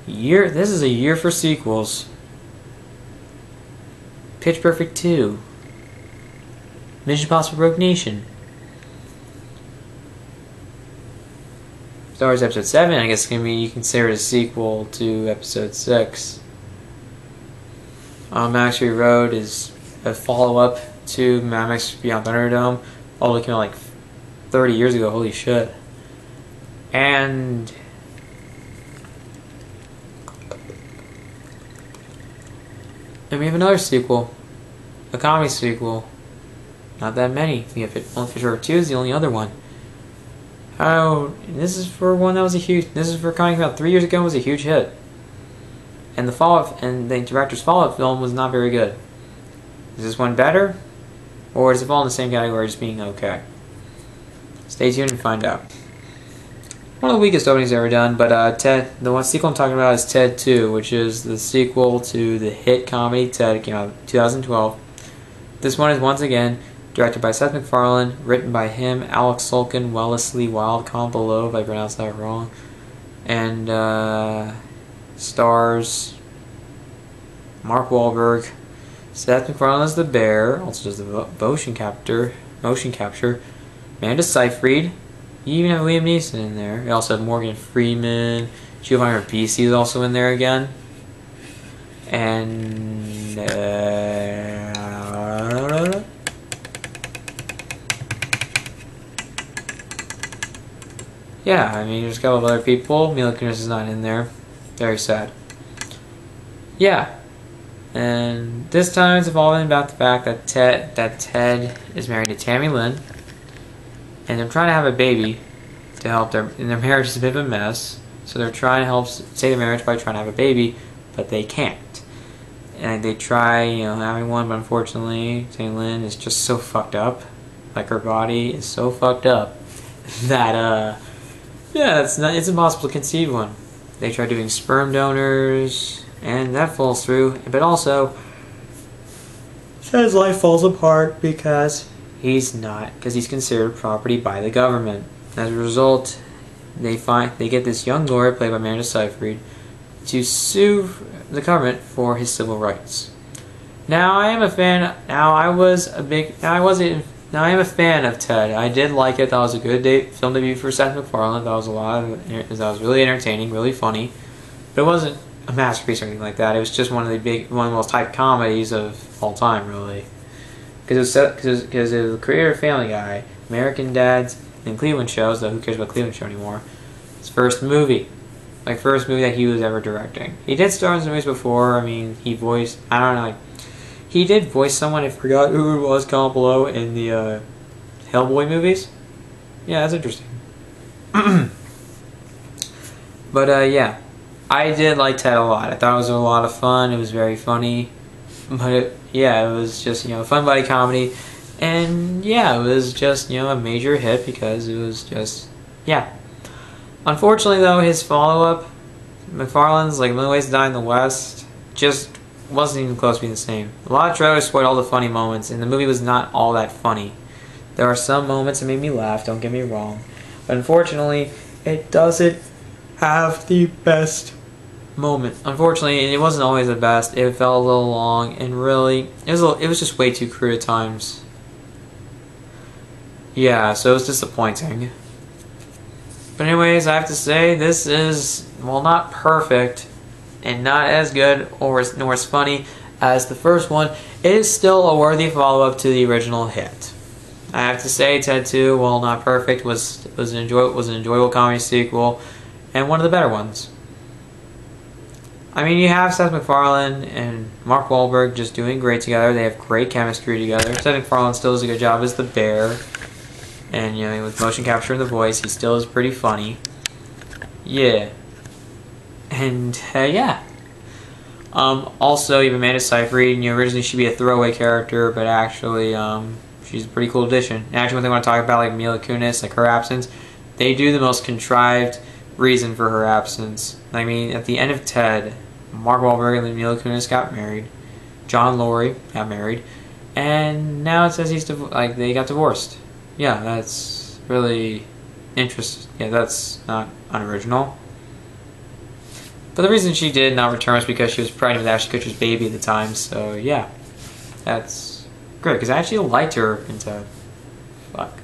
This is a year for sequels. Pitch Perfect 2. Mission Impossible Rogue Nation. Star Wars Episode 7, I guess, can be you consider it a sequel to Episode 6. Mad Max Fury Road is a follow-up to Mad Max Beyond Thunderdome. All came out like 30 years ago, holy shit. And we have another sequel. A comedy sequel. Not that many. We have Only Fish River 2 is the only other one. This is for one that was a huge. This is for coming out 3 years ago and was a huge hit. And the director's follow-up film was not very good. Is this one better? Or does it fall in the same category as being okay? Stay tuned and find out. One of the weakest openings ever done, but the one sequel I'm talking about is Ted 2, which is the sequel to the hit comedy Ted. It came out in 2012. This one is once again directed by Seth MacFarlane, written by him, Alex Sulkin, Wellesley Wild, comment below if I pronounced that wrong, and stars Mark Wahlberg. Seth MacFarlane as the bear, also does the motion capture. Amanda Seyfried. You even have Liam Neeson in there. You also have Morgan Freeman. Giovanni Ribisi is also in there again. And yeah, I mean, there's a couple of other people. Mila Kunis is not in there. Very sad. Yeah. And this time it's evolving about the fact that Ted is married to Tammy Lynn. And they're trying to have a baby to help and their marriage is a bit of a mess. So they're trying to help save their marriage by trying to have a baby, but they can't. And they try, having one, but unfortunately, Tammy Lynn is just so fucked up. Like, her body is so fucked up that, yeah, it's impossible to conceive one. They try doing sperm donors, and that falls through. But also, Ted's life falls apart because he's considered property by the government. As a result, they get this young lawyer played by Amanda Seyfried to sue the government for his civil rights. Now I am a fan. I am a fan of Ted. I did like it. That was a good film debut for Seth MacFarlane. That was really entertaining, really funny. But it wasn't a masterpiece or anything like that. It was just one of the most hyped comedies of all time, really. Because it was the creator of Family Guy, American Dads, and Cleveland shows. Though who cares about Cleveland show anymore? His first movie. First movie that he was ever directing. He did star in some movies before. I mean, he voiced, I don't know, he did voice someone, I forgot who it was, comment below, in the Hellboy movies. Yeah, that's interesting. But, yeah. I did like Ted a lot. I thought it was a lot of fun. It was very funny. But, it was just, a fun buddy comedy. And, yeah, it was just, a major hit because it was just, yeah. Unfortunately, though, his follow-up, MacFarlane's A Million Ways to Die in the West, just wasn't even close to being the same. A lot of trailers spoiled all the funny moments, and the movie was not all that funny. There are some moments that made me laugh, don't get me wrong. But unfortunately, it doesn't have the best moment. Unfortunately, it wasn't always the best. It felt a little long, and really, it was just way too crude at times. Yeah, so it was disappointing. But anyways, I have to say, this is, not perfect, and not as good nor as funny as the first one. It is still a worthy follow-up to the original hit. I have to say, Ted 2, while not perfect, was an enjoyable comedy sequel, and one of the better ones. I mean, you have Seth MacFarlane and Mark Wahlberg just doing great together. They have great chemistry together. Seth MacFarlane still does a good job as the bear. And, with motion capture in the voice, he still is pretty funny. Yeah. And, yeah. Also, you have Amanda Seyfried, originally she'd be a throwaway character, but actually, she's a pretty cool addition. And actually, one thing I want to talk about, Mila Kunis, her absence, they do the most contrived reason for her absence. I mean, at the end of Ted, Mark Wahlberg and Mila Kunis got married. John Laurie got married. And now it says they got divorced. Yeah, that's really interesting. Yeah, that's not unoriginal. But the reason she did not return was because she was pregnant with Ashton Kutcher's baby at the time. So yeah, that's great because I actually liked her into fuck.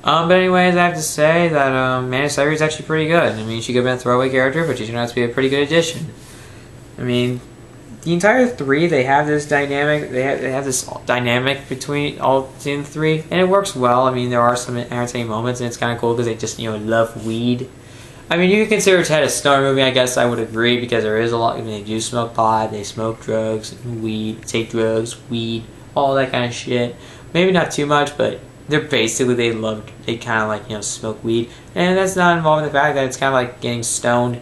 But anyways, I have to say that Amanda Seyfried is actually pretty good. I mean, she could have been a throwaway character, but she turned out to be a pretty good addition. I mean, the entire three, they have this dynamic. They have this dynamic between all the three, and it works well. I mean, there are some entertaining moments, and it's kind of cool because they just love weed. I mean, you could consider Ted a stoner movie. I guess I would agree because there is a lot. I mean, they do smoke pot, they smoke drugs, weed, take drugs, weed, all that kind of shit. Maybe not too much, but they're basically they kind of like smoke weed, and that's not involving the fact that it's kind of like getting stoned.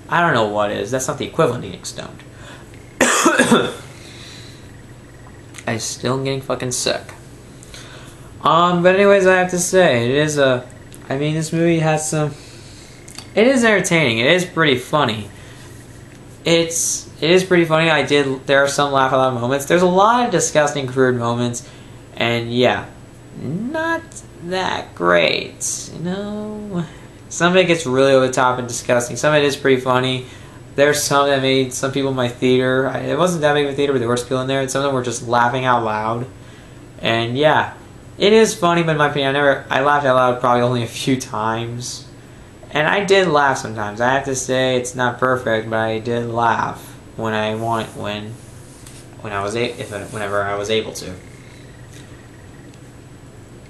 I don't know what is. That's not the equivalent of getting stoned. I'm still getting fucking sick. But anyways, I have to say it is I mean, this movie has some. It is entertaining. It is pretty funny. It is pretty funny. There are some laugh out loud moments. There's a lot of disgusting, crude moments, and yeah, not that great. Some of it gets really over the top and disgusting. Some of it is pretty funny. There's some that made some people in my theater. It wasn't that big of a theater, but there were people in there, and some of them were just laughing out loud. And yeah, it is funny, but in my opinion, I laughed out loud probably only a few times. And I did laugh sometimes. I have to say it's not perfect, but I did laugh whenever I was able to.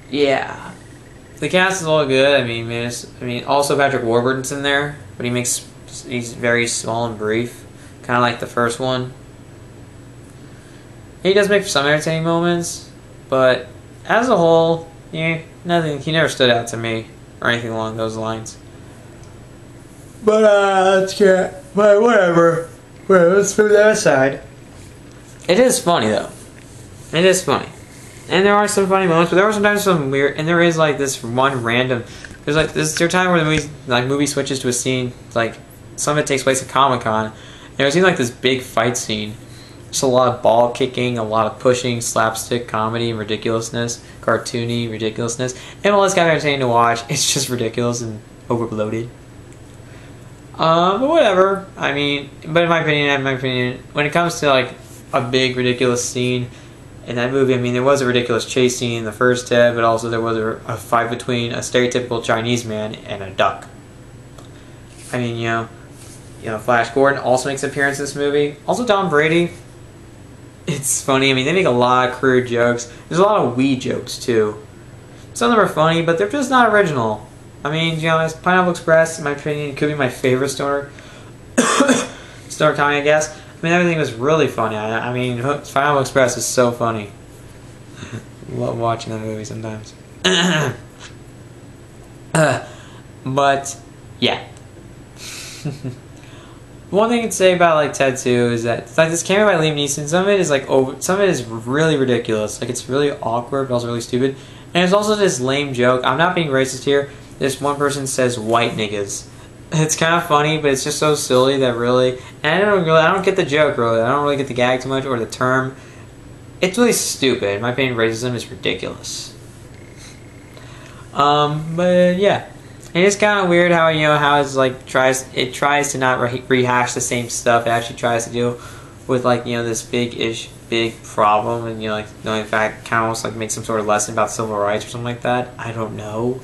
Yeah, the cast is all good. I mean, also Patrick Warburton's in there, but he's very small and brief, kind of like the first one. He does make some entertaining moments, but as a whole, nothing. He never stood out to me or anything along those lines. But but whatever. Let's move that aside. It is funny though. It is funny, and there are some funny moments, but there are sometimes some weird. And there is like this one random. There's like this time where the movie switches to a scene like some of it takes place at Comic-Con, and there's like this big fight scene. Just a lot of ball kicking, a lot of pushing, slapstick comedy, and ridiculousness, cartoony ridiculousness, and while it's kind of entertaining to watch, it's just ridiculous and overloaded. But whatever. I mean, but in my opinion, when it comes to like a big ridiculous scene in that movie, I mean, there was a ridiculous chase scene in the first Ted, but also there was a fight between a stereotypical Chinese man and a duck. I mean, Flash Gordon also makes an appearance in this movie. Also, Tom Brady. It's funny. I mean, they make a lot of crude jokes. There's a lot of weed jokes too. Some of them are funny, but they're just not original. I mean, Pineapple Express, in my opinion, could be my favorite stoner comedy, I guess. I mean, everything was really funny. I mean, Pineapple Express is so funny. Love watching that movie sometimes. But yeah. One thing I can say about like Ted 2 is that like this cameo by Liam Neeson, some of it is like some of it is really ridiculous. Like it's really awkward, but also really stupid. And it's also this lame joke. I'm not being racist here. This one person says white niggas. It's kind of funny, but it's just so silly that really. And I don't get the joke really. I don't really get the gag too much or the term. It's really stupid. In my opinion, racism is ridiculous. But yeah. And it's kind of weird how how it's like tries to not rehash the same stuff. It actually tries to deal with like this big problem, and like in fact kind of almost like make some sort of lesson about civil rights or something like that. I don't know.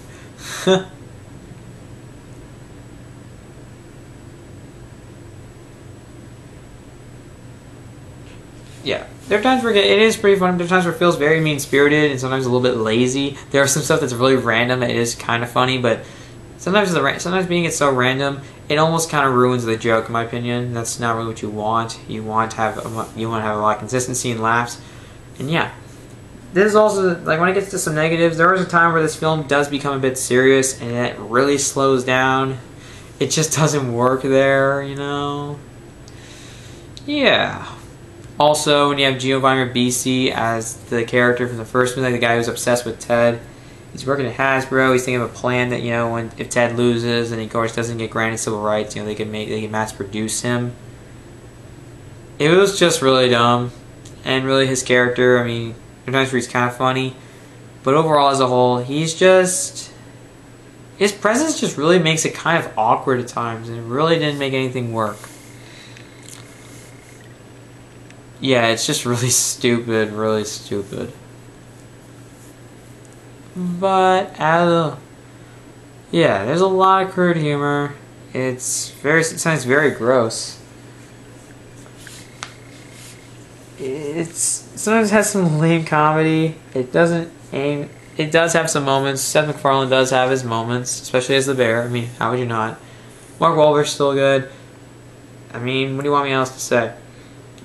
Yeah, there are times where it is pretty fun. There are times where it feels very mean-spirited and sometimes a little bit lazy. There are some stuff that's really random that is kind of funny, but sometimes being it's so random, it almost kind of ruins the joke. In my opinion, that's not really what you want. You want to have a lot of consistency and laughs, and yeah. This is also like when it gets to some negatives. There is a time where this film does become a bit serious, and it really slows down. It just doesn't work there, Yeah. Also, when you have Giovanni Ribisi as the character from the first movie, like the guy who's obsessed with Ted, he's working at Hasbro. He's thinking of a plan that if Ted loses and he of course doesn't get granted civil rights, they can mass produce him. It was just really dumb, and really his character. I mean, sometimes he's kind of funny, but overall as a whole, he's his presence just really makes it kind of awkward at times, and it really didn't make anything work. Yeah, it's just really stupid, really stupid. But yeah, there's a lot of crude humor. It's sometimes very gross. It's sometimes has some lame comedy. It doesn't aim. It does have some moments. Seth MacFarlane does have his moments, especially as the bear. I mean, how would you not? Mark Wahlberg's still good. I mean, what do you want me else to say?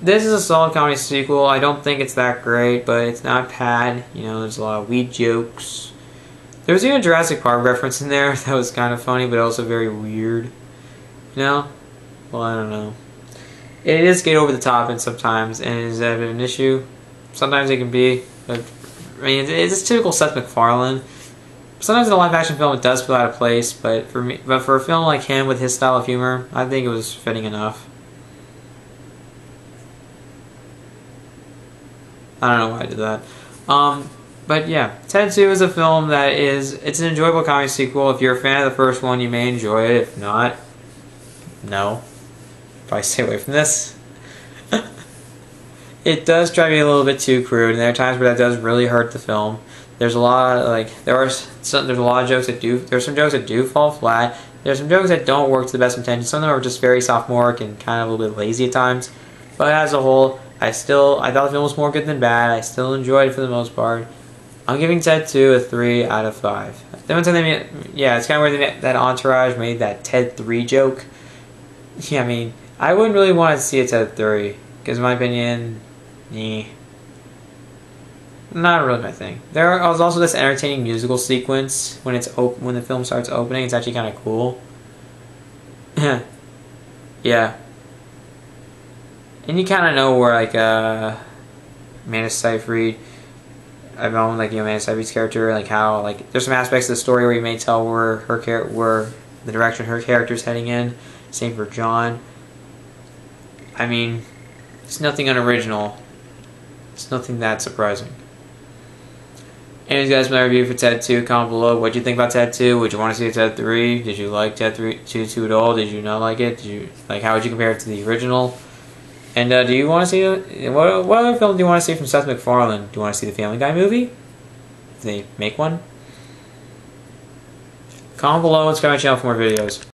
This is a solid comedy sequel. I don't think it's that great, but it's not bad. You know, there's a lot of weed jokes. There was even a Jurassic Park reference in there that was kind of funny, but also very weird. You know? Well, I don't know. It is get over the top and sometimes, and is that an issue? Sometimes it can be, but I mean, it's typical Seth MacFarlane. Sometimes in a live action film it does feel out of place, but for a film like him with his style of humor, I think it was fitting enough. I don't know why I did that. But yeah, Ted 2 is a film that it's an enjoyable comedy sequel. If you're a fan of the first one, you may enjoy it. If not, no. Probably stay away from this. It does drive me a little bit too crude, and there are times where that does really hurt the film. There's a lot of, there's a lot of jokes that do. There's some jokes that do fall flat. There's some jokes that don't work to the best intention. Some of them are just very sophomoric and kind of a little bit lazy at times. But as a whole, I thought the film was more good than bad. I still enjoyed it for the most part. I'm giving Ted 2 a 3 out of 5. Then one time it's kind of weird that Entourage made that Ted 3 joke. Yeah, I mean, I wouldn't really want to see a Ted 3 because, in my opinion, not really my thing. There was also this entertaining musical sequence when when the film starts opening. It's actually kind of cool. Yeah. And you kind of know where, Amanda Seyfried, Amanda Seyfried's character, how, there's some aspects of the story where you may tell where the direction her character's heading in. Same for John. I mean, it's nothing unoriginal. It's nothing that surprising. Anyways, guys, my review for Ted 2. Comment below what you think about Ted 2. Would you want to see a Ted 3? Did you like Ted 2 at all? Did you not like it? How would you compare it to the original? And do you want to see what other film do you want to see from Seth MacFarlane? Do you want to see the Family Guy movie? If they make one? Comment below and subscribe to my channel for more videos.